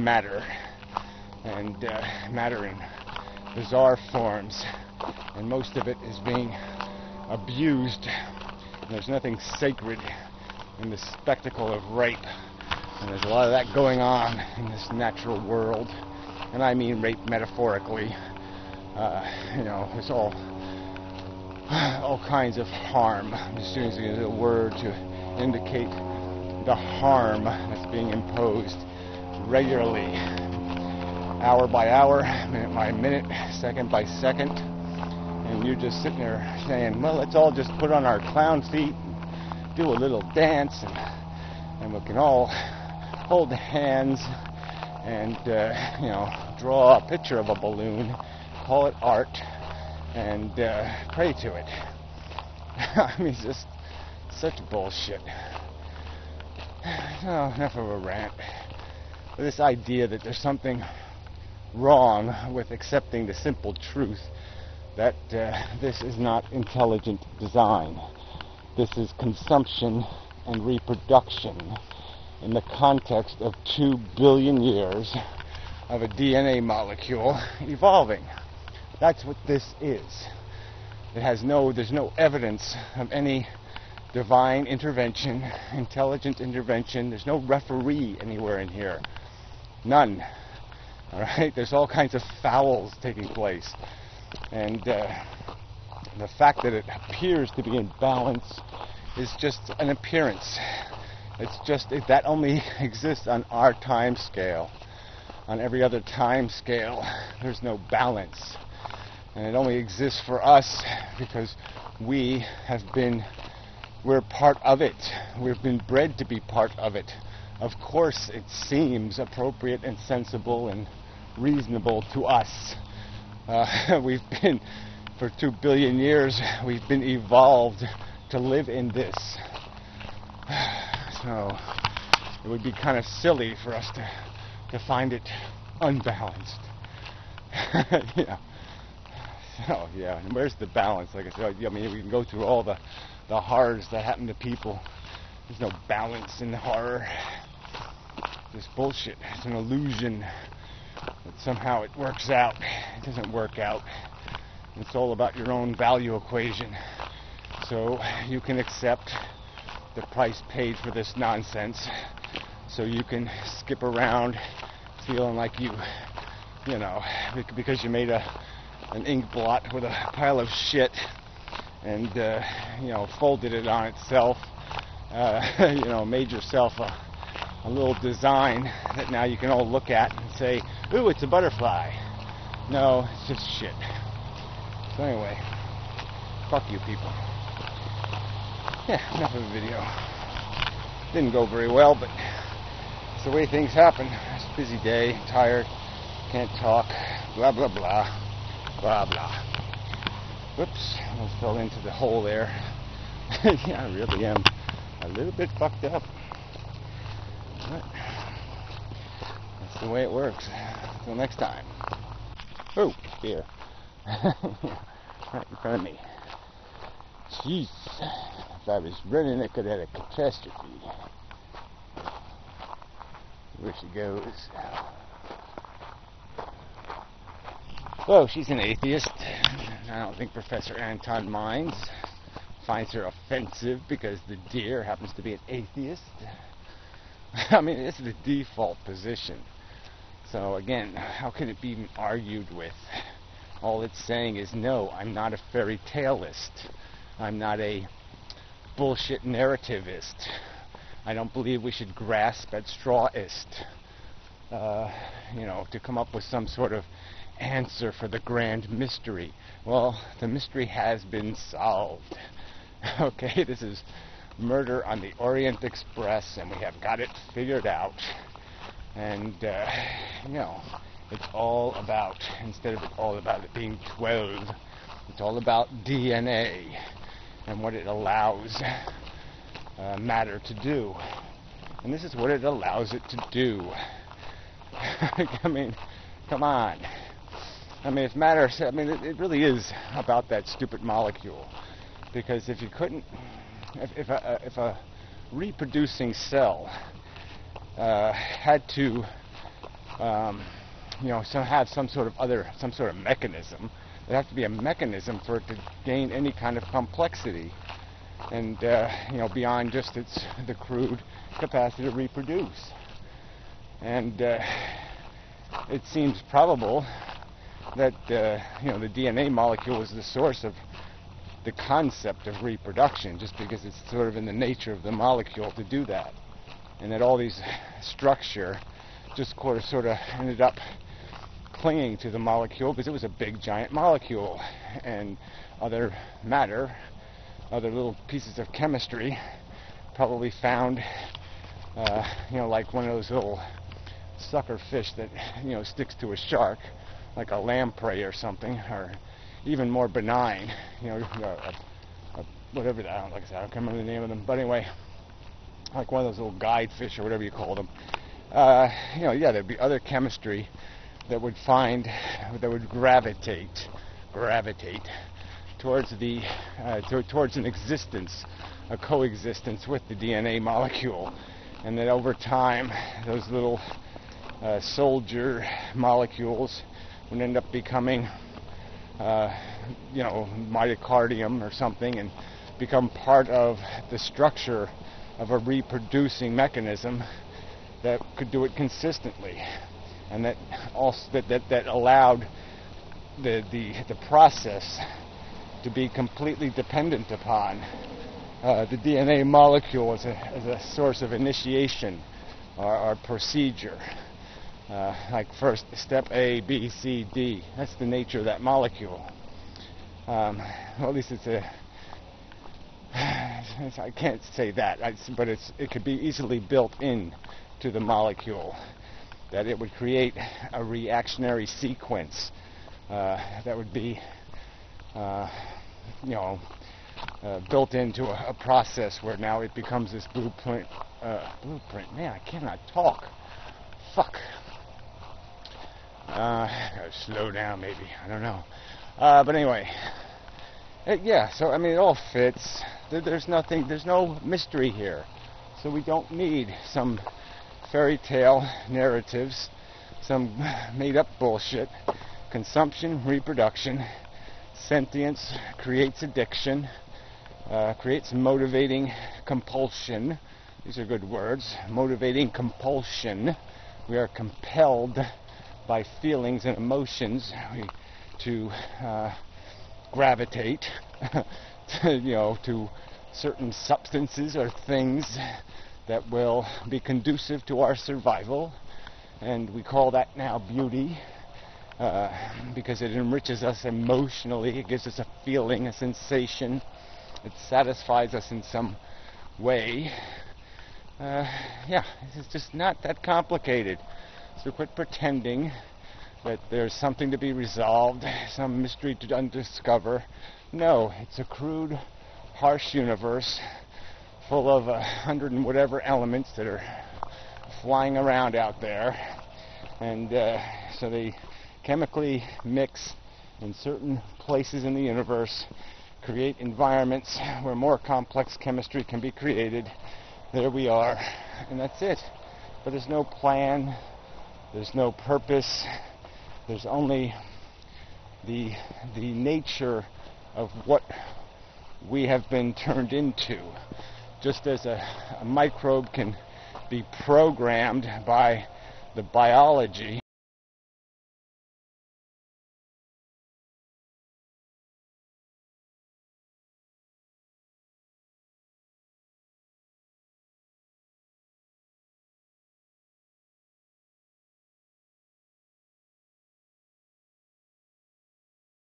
matter, and matter in bizarre forms, and most of it is being abused, and there's nothing sacred in the spectacle of rape, and there's a lot of that going on in this natural world, and I mean rape metaphorically. There's all kinds of harm. I'm just using a word to indicate the harm that's being imposed regularly, hour by hour, minute by minute, second by second, and you're just sitting there saying, well, let's all just put on our clown feet, do a little dance, and we can all hold hands and draw a picture of a balloon, call it art, and pray to it. I mean, it's just such bullshit. Oh, enough of a rant. This idea that there's something wrong with accepting the simple truth that this is not intelligent design. This is consumption and reproduction in the context of 2 billion years of a DNA molecule evolving. That's what this is. There's no evidence of any divine intervention, intelligent intervention. There's no referee anywhere in here. None. All right? There's all kinds of fouls taking place. And the fact that it appears to be in balance is just an appearance. That only exists on our time scale. On every other time scale, there's no balance. And it only exists for us because we're part of it. We've been bred to be part of it. Of course, it seems appropriate and sensible and reasonable to us. We've been, for 2 billion years, we've been evolved to live in this. So, it would be kind of silly for us to find it unbalanced. So, yeah, and where's the balance? Like I said, I mean, we can go through all the horrors that happen to people. There's no balance in the horror. This bullshit. It's an illusion that somehow it works out. It doesn't work out. It's all about your own value equation. So you can accept the price paid for this nonsense. So you can skip around feeling like because you made an ink blot with a pile of shit and folded it on itself, made yourself a little design that now you can all look at and say, ooh, it's a butterfly. No, it's just shit. So anyway, fuck you people. Yeah, enough of the video. Didn't go very well, but it's the way things happen. It's a busy day, tired, can't talk, blah, blah, blah, blah, blah. Whoops, I almost fell into the hole there. Yeah, I really am a little bit fucked up. But that's the way it works. Until next time. Oh, dear. Right in front of me. Jeez. If I was running, I could have had a catastrophe. Where she goes. Oh, she's an atheist. I don't think Professor Anton minds. Finds her offensive because the deer happens to be an atheist. I mean, it's the default position. So again, how can it be even argued with? All it's saying is, no, I'm not a fairy taleist. I'm not a bullshit narrativist. I don't believe we should grasp at strawist. To come up with some sort of answer for the grand mystery. Well, the mystery has been solved. Okay, this is Murder on the Orient Express, and we have got it figured out. And, it's all about, instead of it all about it being 12, it's all about DNA and what it allows matter to do. And this is what it allows it to do. I mean, come on. I mean, if matter, it really is about that stupid molecule. Because if you couldn't, if a reproducing cell had to have some sort of mechanism. There has to be a mechanism for it to gain any kind of complexity, and beyond just the crude capacity to reproduce. And it seems probable that the DNA molecule is the source of the concept of reproduction, just because it's sort of in the nature of the molecule to do that, and that all these structure just sort of ended up clinging to the molecule because it was a big giant molecule, and other matter, other little pieces of chemistry probably found like one of those little sucker fish that sticks to a shark, like a lamprey or something, or even more benign, whatever that, like I said, I don't remember the name of them, but anyway, like one of those little guide fish or whatever you call them. There'd be other chemistry that would gravitate towards towards an existence, a coexistence with the DNA molecule, and that over time those little soldier molecules would end up becoming myocardium or something, and become part of the structure of a reproducing mechanism that could do it consistently, and that also that allowed the process to be completely dependent upon the DNA molecule as a source of initiation or procedure. Like first step A, B, C, D. That's the nature of that molecule. Well, at least I can't say that, but it could be easily built in to the molecule, that it would create a reactionary sequence that would be built into a process where now it becomes this blueprint. Man, I cannot talk. Fuck. Gotta slow down, maybe. I don't know. But anyway, so I mean, it all fits. There's no mystery here. So we don't need some fairy tale narratives, some made-up bullshit. Consumption, reproduction, sentience creates addiction, creates motivating compulsion. These are good words. Motivating compulsion. We are compelled by feelings and emotions to gravitate to certain substances or things that will be conducive to our survival, and we call that now beauty, because it enriches us emotionally. It gives us a feeling, a sensation. It satisfies us in some way. It's just not that complicated. So quit pretending that there's something to be resolved, some mystery to undiscover. No, it's a crude, harsh universe full of 100 and whatever elements that are flying around out there. And so they chemically mix in certain places in the universe, create environments where more complex chemistry can be created. There we are, and that's it. But there's no plan, there's no purpose, there's only the nature of what we have been turned into. Just as a microbe can be programmed by the biology